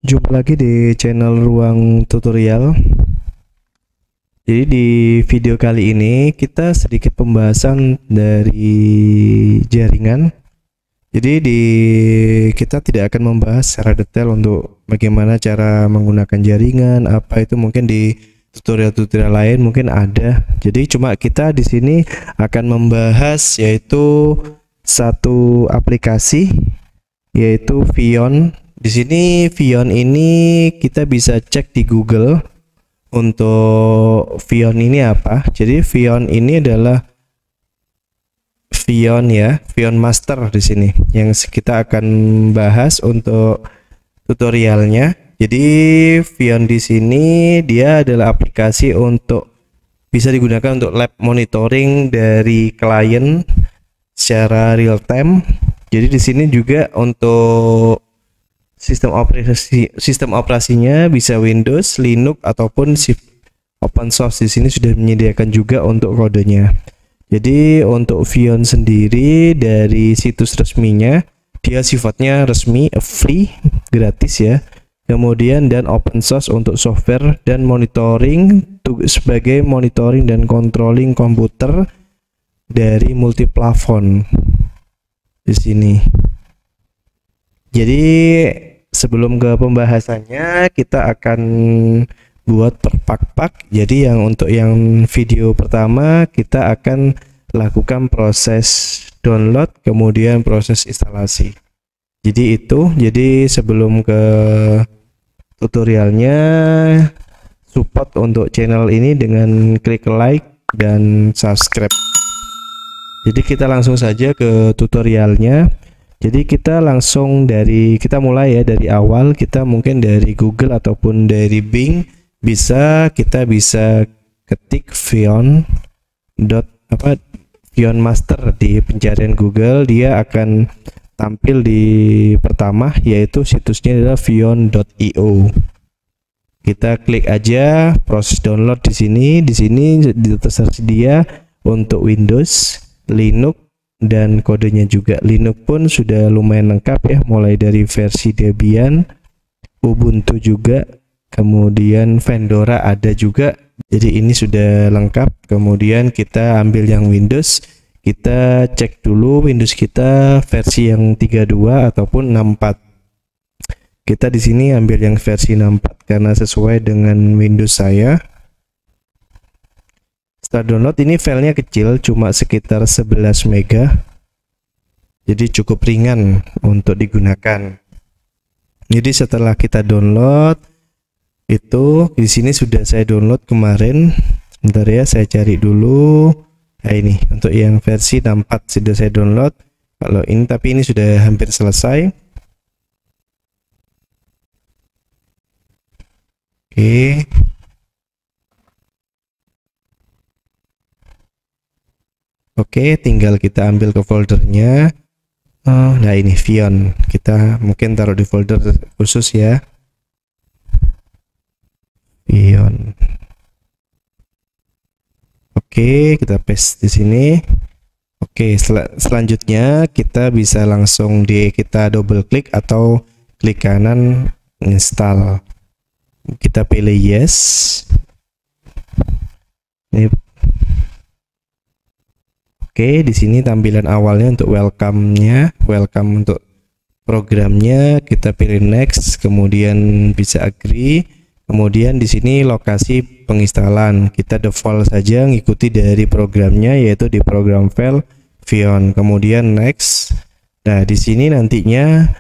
Jumpa lagi di channel Ruang Tutorial. Jadi di video kali ini kita sedikit pembahasan dari jaringan. Jadi kita tidak akan membahas secara detail untuk bagaimana cara menggunakan jaringan, apa itu mungkin di tutorial-tutorial lain mungkin ada. Jadi cuma kita di sini akan membahas yaitu satu aplikasi yaitu Vion. Di sini Vion ini kita bisa cek di Google untuk Vion ini apa. Jadi Vion ini adalah Vion Vion Master di sini yang kita akan bahas untuk tutorialnya. Jadi Vion di sini dia adalah aplikasi untuk bisa digunakan untuk lab monitoring dari klien secara real time. Jadi di sini juga untuk sistem operasinya bisa Windows, Linux ataupun open source. Di sini sudah menyediakan juga untuk kodenya. Jadi untuk Vion sendiri dari situs resminya dia sifatnya resmi, free, gratis ya. Kemudian dan open source untuk software dan monitoring sebagai monitoring dan controlling komputer dari multi-platform di sini. Jadi sebelum ke pembahasannya kita akan buat per pak. Jadi untuk yang video pertama kita akan lakukan proses download kemudian proses instalasi. Jadi sebelum ke tutorialnya, support untuk channel ini dengan klik like dan subscribe. Jadi kita langsung saja ke tutorialnya. Jadi kita mulai ya dari awal. Kita mungkin dari Google ataupun dari Bing kita bisa ketik Vion Master di pencarian Google. Dia akan tampil di pertama yaitu situsnya adalah vion.io. Kita klik aja proses download di sini. Di sini tersedia untuk Windows, Linux dan kodenya juga. Linux pun sudah lumayan lengkap ya, mulai dari versi Debian, Ubuntu juga, kemudian Fedora ada juga. Jadi ini sudah lengkap. Kemudian kita ambil yang Windows, kita cek dulu Windows kita versi yang 32 ataupun 64. Kita di sini ambil yang versi 64 karena sesuai dengan Windows saya. Setelah download ini filenya kecil, cuma sekitar 11 mega. Jadi cukup ringan untuk digunakan. Jadi setelah kita download itu di sini sudah saya download kemarin. Sebentar ya, saya cari dulu. Nah ini untuk yang versi 64 sudah saya download. Kalau ini tapi ini sudah hampir selesai. Oke. Oke, tinggal kita ambil ke foldernya. Nah ini Vion, kita mungkin taruh di folder khusus ya. Vion. Oke, kita paste di sini. Oke, selanjutnya kita bisa langsung kita double klik atau klik kanan install. Kita pilih yes. Ini oke, di sini tampilan awalnya untuk welcome untuk programnya. Kita pilih next, kemudian bisa agree. Kemudian di sini lokasi penginstalan kita default saja ngikuti dari programnya, yaitu di program file Vion. Kemudian next. Nah, di sini nantinya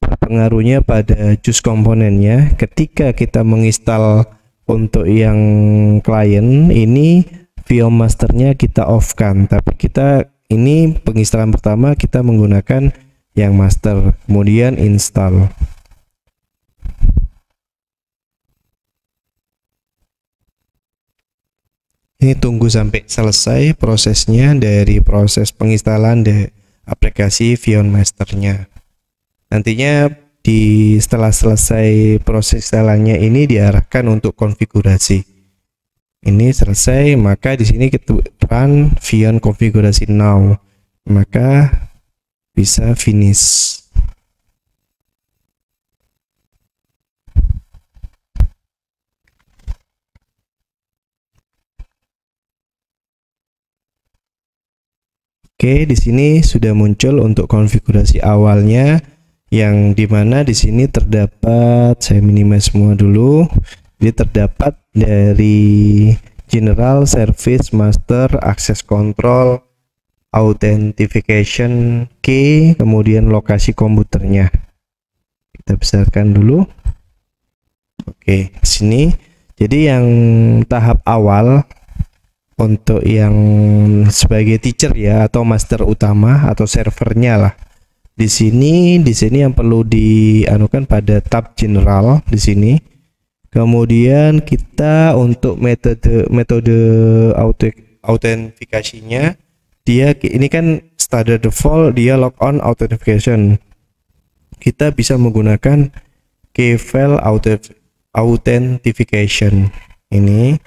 pengaruhnya pada jus komponennya. Ketika kita menginstal untuk yang klien ini, Vion masternya kita off kan, tapi kita ini penginstalan pertama kita menggunakan yang master, kemudian install. Ini tunggu sampai selesai prosesnya dari proses penginstalan aplikasi Vion masternya. Nantinya setelah selesai proses instalannya ini diarahkan untuk konfigurasi. Ini selesai, maka di sini kita run Vion konfigurasi now, maka bisa finish. Oke, di sini sudah muncul untuk konfigurasi awalnya, yang dimana di sini terdapat, saya minimize semua dulu. Jadi terdapat dari General, Service, Master, Access Control, Authentication Key, kemudian lokasi komputernya. Kita besarkan dulu. Oke, sini. Jadi yang tahap awal untuk yang sebagai teacher ya, atau master utama atau servernya lah. Di sini yang perlu dianukan pada tab general di sini. Kemudian kita untuk metode autentifikasinya, dia ini kan standard default, dia logon authentication. Kita bisa menggunakan key file authentication ini.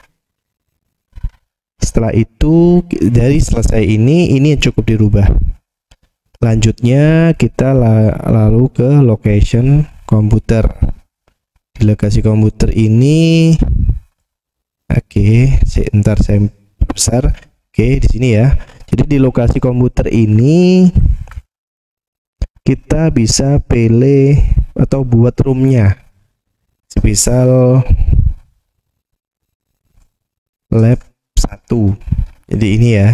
Setelah itu dari selesai ini yang cukup dirubah. Lanjutnya kita lalu ke location komputer. Di lokasi komputer ini, oke, sebentar saya besar. Oke, di sini ya. Jadi di lokasi komputer ini kita bisa pilih atau buat roomnya. Misal lab 1. Jadi ini ya.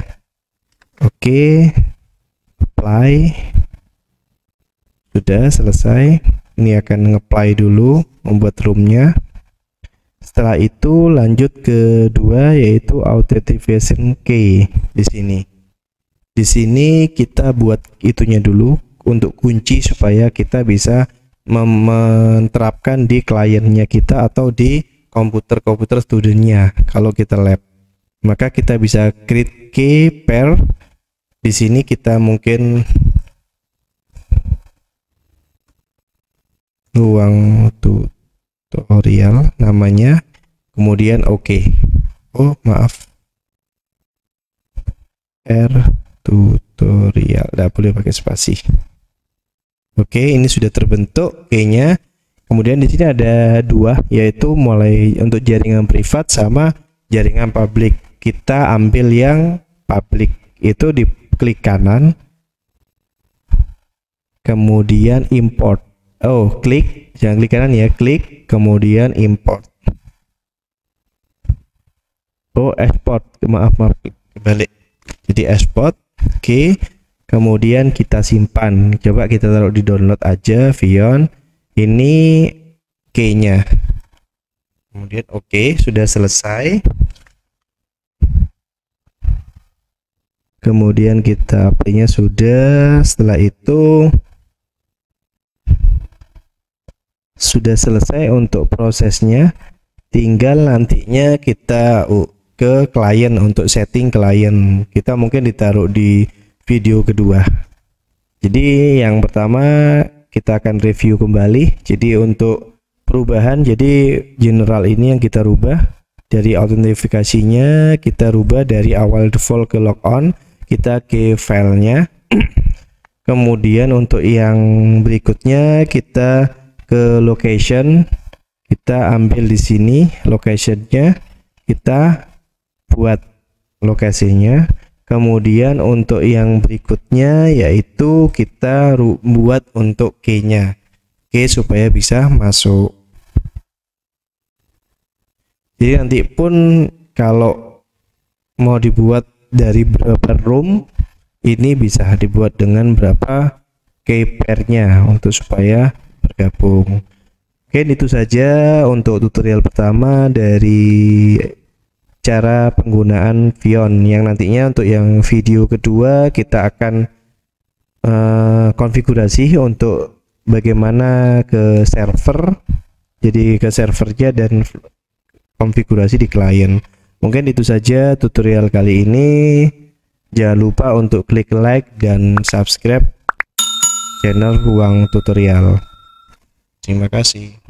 Oke, apply. Sudah selesai. Ini akan nge-apply dulu, membuat roomnya. Setelah itu lanjut ke kedua, yaitu authentication key di sini. Di sini kita buat itunya dulu untuk kunci supaya kita bisa menerapkan di kliennya kita atau di komputer studentnya. Kalau kita lab, maka kita bisa create key pair. Di sini kita mungkin ruang tutorial namanya, kemudian oke. Oh maaf, tutorial, tidak boleh pakai spasi. Oke, ini sudah terbentuk kayaknya. Kemudian di sini ada dua, yaitu mulai untuk jaringan privat sama jaringan publik. Kita ambil yang publik, itu di klik kanan, kemudian import. Oh, klik, jangan klik kanan ya, klik, kemudian import. Oh, export, maaf, balik. Jadi export, oke. Kemudian kita simpan. Coba kita taruh di download aja, Vion. Ini key-nya. Kemudian oke, sudah selesai. Kemudian kita play-nya sudah. Setelah itu sudah selesai untuk prosesnya, tinggal nantinya kita ke klien untuk setting klien. Kita mungkin ditaruh di video kedua. Jadi yang pertama kita akan review kembali. Jadi untuk perubahan, jadi general ini yang kita rubah dari autentifikasinya, kita rubah dari awal default ke logon, kita ke filenya. Kemudian untuk yang berikutnya kita ke location, kita ambil di sini locationnya, kita buat lokasinya. Kemudian untuk yang berikutnya yaitu kita buat untuk key-nya, key supaya bisa masuk. Jadi nanti pun kalau mau dibuat dari berapa room, ini bisa dibuat dengan berapa key pair-nya untuk supaya bergabung. Oke, itu saja untuk tutorial pertama dari cara penggunaan Vion. Yang nantinya untuk yang video kedua kita akan konfigurasi untuk bagaimana ke server, jadi ke servernya dan konfigurasi di klien. Mungkin itu saja tutorial kali ini. Jangan lupa untuk klik like dan subscribe channel Ruang Tutorial. Terima kasih.